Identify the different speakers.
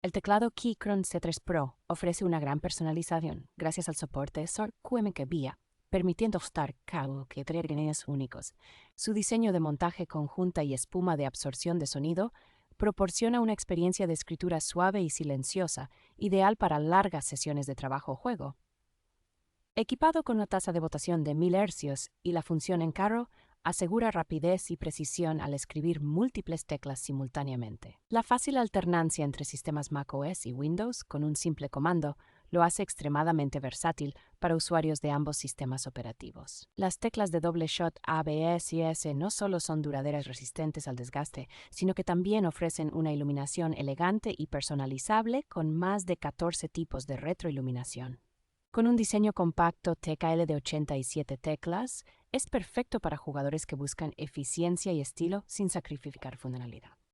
Speaker 1: El teclado Keychron C3 Pro ofrece una gran personalización gracias al soporte SOR QMK VIA, permitiendo ajustar caracteres únicos. Su diseño de montaje conjunta y espuma de absorción de sonido proporciona una experiencia de escritura suave y silenciosa, ideal para largas sesiones de trabajo o juego. Equipado con una tasa de votación de 1000 Hz y la función Encarro, asegura rapidez y precisión al escribir múltiples teclas simultáneamente. La fácil alternancia entre sistemas macOS y Windows con un simple comando lo hace extremadamente versátil para usuarios de ambos sistemas operativos. Las teclas de doble shot A, B, S y S no solo son duraderas y resistentes al desgaste, sino que también ofrecen una iluminación elegante y personalizable con más de 14 tipos de retroiluminación. Con un diseño compacto TKL de 87 teclas, es perfecto para jugadores que buscan eficiencia y estilo sin sacrificar funcionalidad.